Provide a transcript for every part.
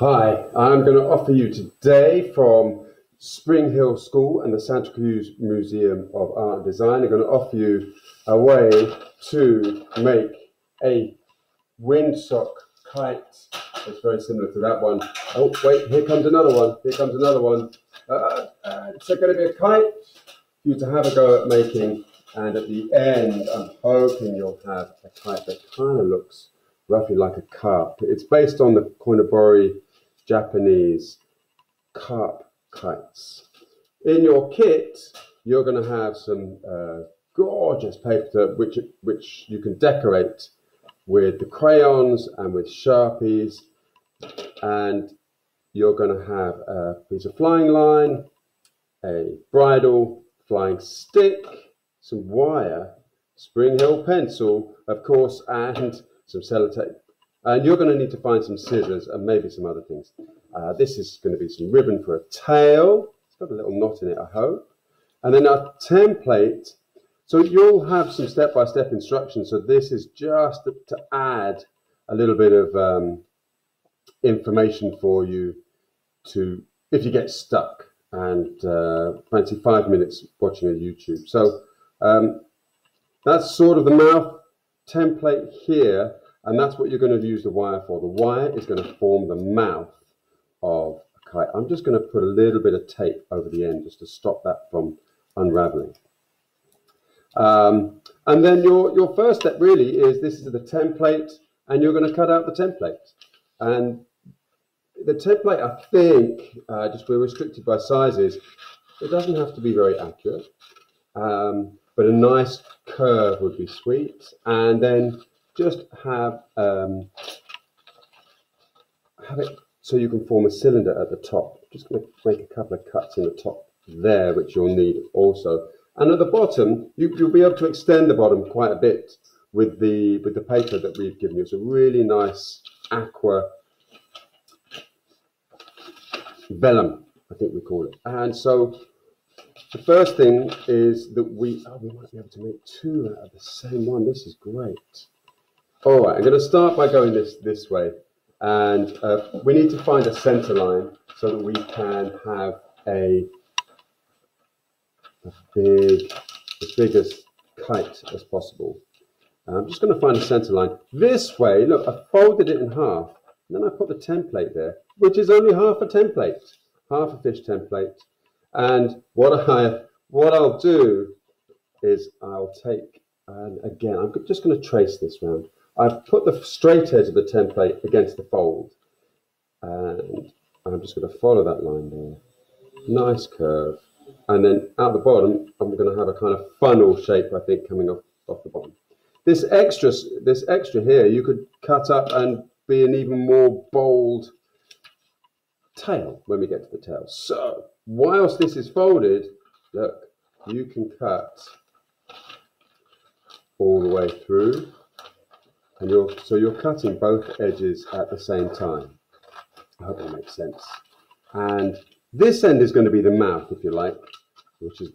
Hi, I'm going to offer you today from Spring Hill School and the Santa Cruz Museum of Art and Design. I'm going to offer you a way to make a windsock kite. It's very similar to that one. Oh, wait, here comes another one. Here comes another one. It's going to be a kite for you to have a go at making. And at the end, I'm hoping you'll have a kite that kind of looks roughly like a carp. It's based on the Koinobori Japanese carp kites. In your kit, you're going to have some gorgeous paper which you can decorate with the crayons and with Sharpies. And you're going to have a piece of flying line, a bridle, flying stick, some wire, Spring Hill pencil, of course, and some sellotape. And you're going to need to find some scissors and maybe some other things. This is going to be some ribbon for a tail. It's got a little knot in it, I hope. And then a template. So you'll have some step-by-step instructions. So this is just to add a little bit of information for you to, if you get stuck and fancy 5 minutes watching a YouTube. So that's sort of the mouth template here, and that's what you're going to use the wire for. The wire is going to form the mouth of a kite. I'm just going to put a little bit of tape over the end just to stop that from unraveling. And then your first step really is, this is the template, and you're going to cut out the template. And the template, I think, just we're restricted by sizes. It doesn't have to be very accurate, but a nice curve would be sweet. And then just have it so you can form a cylinder at the top. Just going to make a couple of cuts in the top there, which you'll need also. And at the bottom, you'll be able to extend the bottom quite a bit with the paper that we've given you. It's a really nice aqua vellum, I think we call it. And so the first thing is that we might be able to make two out of the same one. This is great. All right, I'm going to start by going this way. And we need to find a center line so that we can have as big as kite as possible. I'm just going to find a center line. This way, look, I folded it in half. And then I put the template there, which is only half a template, half a fish template. And what I'll do is I'll take, and again, I'm just going to trace this round. I've put the straight edge of the template against the fold. And I'm just going to follow that line there. Nice curve. And then out the bottom, I'm going to have a kind of funnel shape, I think, coming off the bottom. This extra here, you could cut up and be an even more bold tail when we get to the tail. So whilst this is folded, look, you can cut all the way through, and you're cutting both edges at the same time. I hope that makes sense. And this end is going to be the mouth, if you like, which is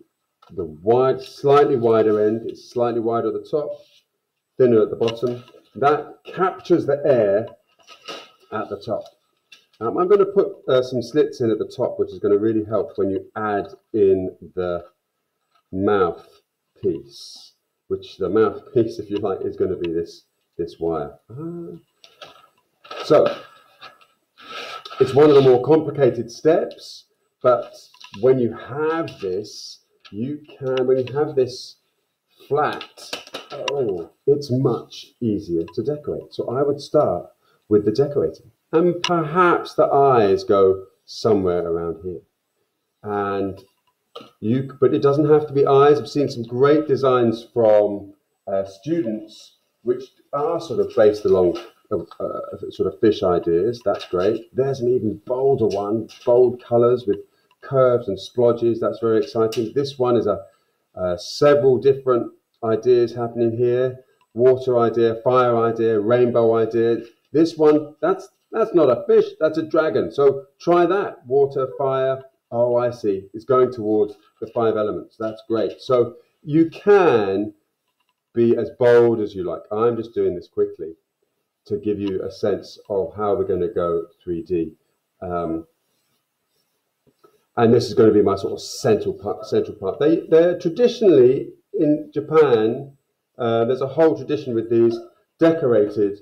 the slightly wider end. It's slightly wider at the top, thinner at the bottom. That captures the air at the top. I'm going to put some slits in at the top, which is going to really help when you add in the mouth piece, which the mouth piece, if you like, is going to be this wire. So it's one of the more complicated steps, but when you have this, when you have this flat, it's much easier to decorate. So I would start with the decorating. And perhaps the eyes go somewhere around here. But it doesn't have to be eyes. I've seen some great designs from students which are sort of based along sort of fish ideas. That's great. There's an even bolder one, bold colors with curves and splodges. That's very exciting. This one is several different ideas happening here. Water idea, fire idea, rainbow idea. This one, that's not a fish, that's a dragon. So try that. Water, fire. Oh, I see. It's going towards the 5 elements. That's great. So you can be as bold as you like. I'm just doing this quickly to give you a sense of how we're going to go 3D. And this is going to be my sort of central part. They're traditionally in Japan. There's a whole tradition with these decorated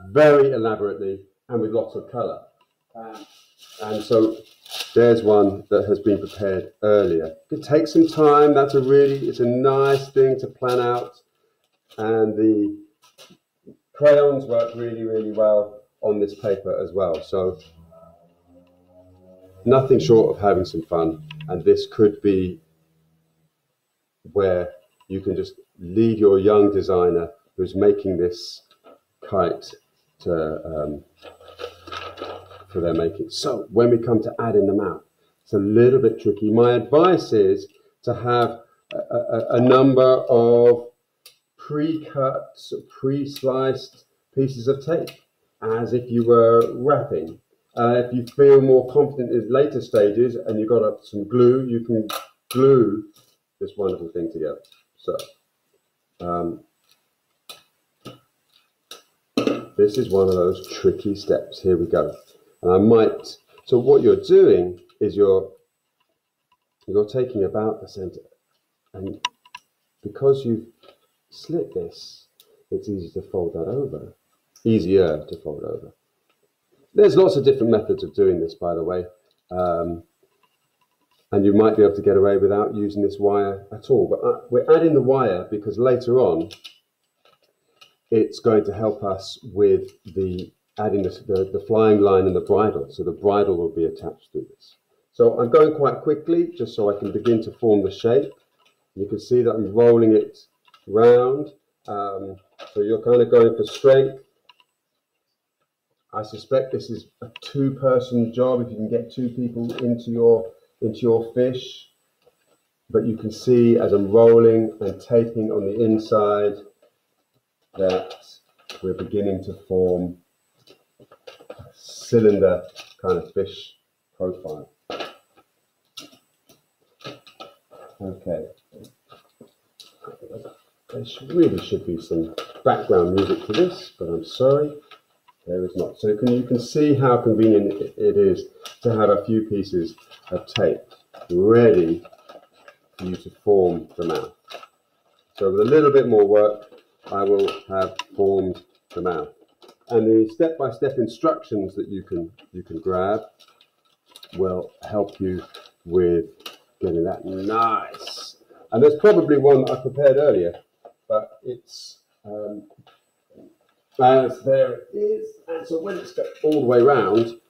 very elaborately and with lots of colour. And so there's one that has been prepared earlier. It takes some time. It's a nice thing to plan out. And the crayons work really, really well on this paper as well. So nothing short of having some fun. And this could be where you can just lead your young designer who's making this kite to for their making. So when we come to adding them out, it's a little bit tricky. My advice is to have a number of pre-cut, pre-sliced pieces of tape, as if you were wrapping. If you feel more confident in later stages and you've got some glue, you can glue this wonderful thing together. So this is one of those tricky steps. Here we go. And so what you're doing is you're taking about the center, and because you've slit this, it's easier to fold over. There's lots of different methods of doing this, by the way, and you might be able to get away without using this wire at all. But we're adding the wire because later on it's going to help us with adding the flying line and the bridle. So the bridle will be attached to this. So I'm going quite quickly just so I can begin to form the shape. You can see that I'm rolling it round. So you're kind of going for strength. I suspect this is a two-person job if you can get two people into your fish. But you can see as I'm rolling and taping on the inside that we're beginning to form a cylinder kind of fish profile. Okay. There really should be some background music to this, but I'm sorry, there is not. So you can see how convenient it is to have a few pieces of tape ready for you to form the mouth. So with a little bit more work, I will have formed the mouth. And the step-by-step instructions that you can grab will help you with getting that nice. And there's probably one I prepared earlier, but it's as there it is. And so when it's all the way round,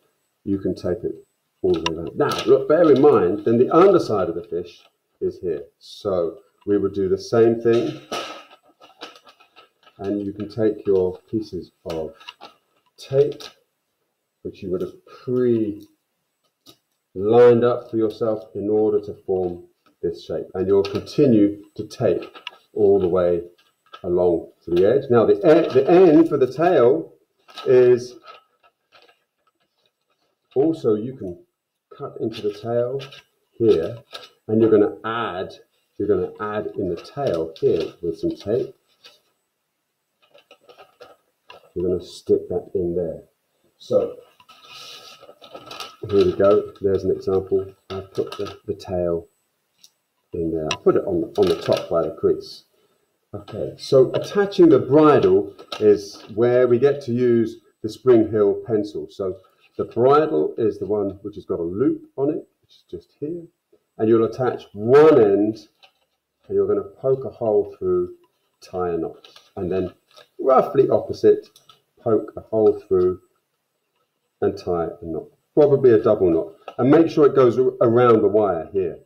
you can tape it all the way around. Now, look, bear in mind, then the underside of the fish is here. So we would do the same thing. And you can take your pieces of tape, which you would have pre-lined up for yourself in order to form this shape. And you'll continue to tape all the way along to the edge. Now, the end for the tail is also, you can cut into the tail here, and you're going to add in the tail here with some tape. You're going to stick that in there. So here we go. There's an example. I've put the tail in there. I'll put it on the top by the crease. Okay, so attaching the bridle is where we get to use the Spring Hill pencil. So the bridle is the one which has got a loop on it, which is just here. And you'll attach one end, and you're going to poke a hole through, tie a knot. And then roughly opposite, poke a hole through and tie a knot. Probably a double knot. And make sure it goes around the wire here.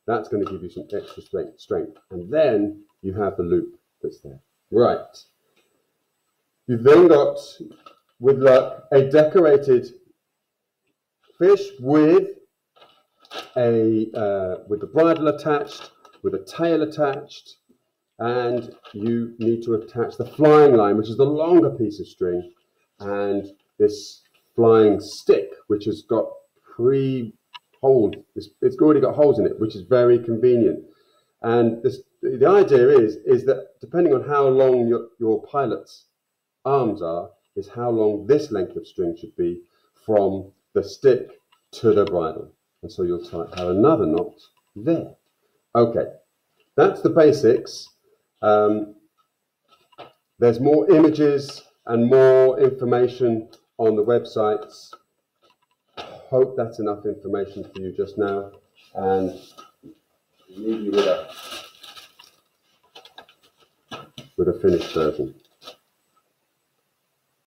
That's going to give you some extra strength. And then you have the loop that's there. Right. You've then got, with luck, a decorated fish with the bridle attached, with a tail attached, and you need to attach the flying line, which is the longer piece of string, and this flying stick, which has got it's already got holes in it, which is very convenient. And the idea is that depending on how long your pilot's arms are, is how long this length of string should be from the stick to the bridle. And so you'll have another knot there. Okay, that's the basics. There's more images and more information on the websites. Hope that's enough information for you just now, and leave you with a finished version.